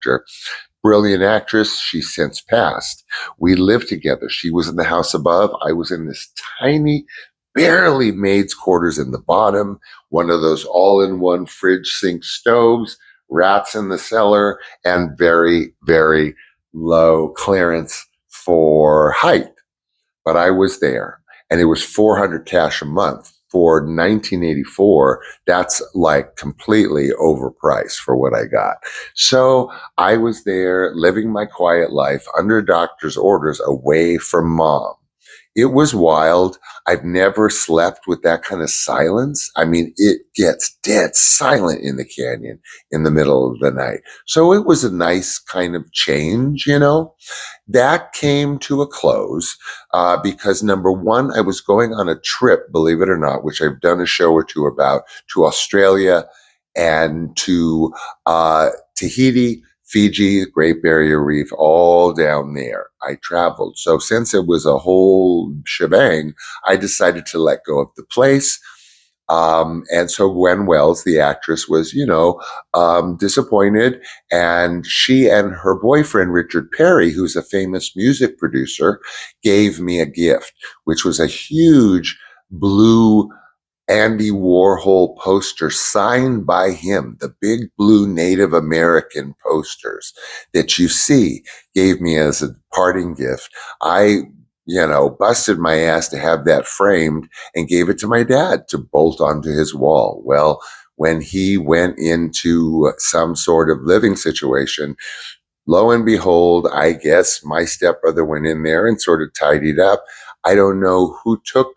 actor. Brilliant actress. She's since passed. We lived together. She was in the house above. I was in this tiny, barely maid's quarters in the bottom, one of those all-in-one fridge sink stoves, rats in the cellar, and very, very low clearance for height. But I was there, and it was $400 cash a month. For 1984, that's like completely overpriced for what I got. So I was there living my quiet life under doctor's orders away from mom. It was wild. I've never slept with that kind of silence. I mean, it gets dead silent in the canyon in the middle of the night. So it was a nice kind of change, you know. That came to a close because number one, I was going on a trip, believe it or not, which I've done a show or two about, to Australia and to Tahiti, Fiji, Great Barrier Reef, all down there. I traveled. So since it was a whole shebang, I decided to let go of the place. And so Gwen Wells, the actress, was, disappointed. And she and her boyfriend, Richard Perry, who's a famous music producer, gave me a gift, which was a huge blue Andy Warhol poster signed by him, the big blue Native American posters that you see, gave me as a parting gift. I, busted my ass to have that framed and gave it to my dad to bolt onto his wall. Well, when he went into some sort of living situation, lo and behold, I guess my stepbrother went in there and sort of tidied up. I don't know who took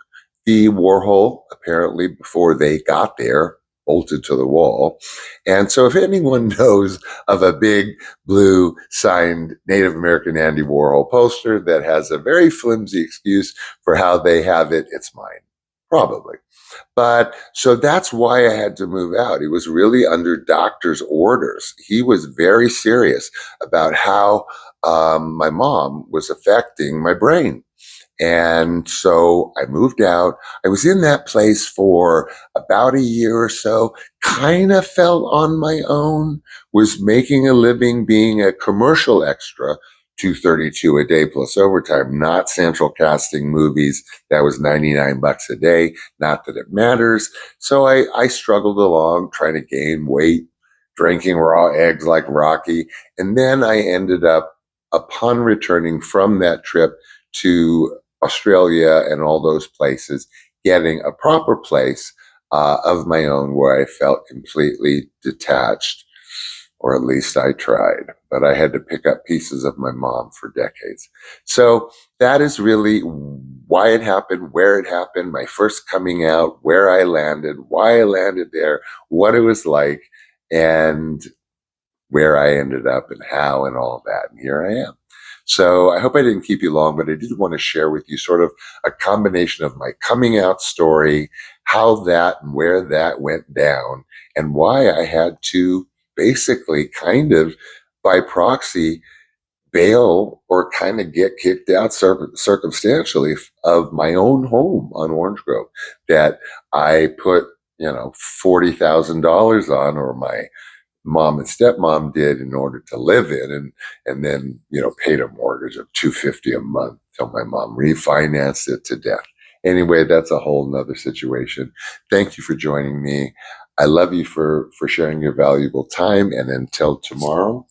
the Warhol, apparently, before they got there, bolted to the wall. And so if anyone knows of a big blue signed Native American Andy Warhol poster that has a very flimsy excuse for how they have it, it's mine, probably. But so that's why I had to move out. It was really under doctor's orders. He was very serious about how my mom was affecting my brain. And so I moved out. I was in that place for about a year or so, kind of felt on my own, was making a living being a commercial extra, $232 a day plus overtime, not central casting movies. That was $99 a day. Not that it matters. So I struggled along trying to gain weight, drinking raw eggs like Rocky. And then I ended up, upon returning from that trip to Australia and all those places, getting a proper place of my own where I felt completely detached, or at least I tried. But I had to pick up pieces of my mom for decades. So that is really why it happened, where it happened, my first coming out, where I landed, why I landed there, what it was like, and where I ended up and how and all that. And here I am. So I hope I didn't keep you long, but I did want to share with you sort of a combination of my coming out story, how that and where that went down, and why I had to basically kind of by proxy bail or kind of get kicked out circumstantially of my own home on Orange Grove that I put, $40,000 on, or my mom and stepmom did, in order to live in, and then paid a mortgage of $250 a month till my mom refinanced it to death. Anyway, that's a whole nother situation. Thank you for joining me. I love you for sharing your valuable time, and until tomorrow,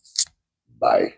bye.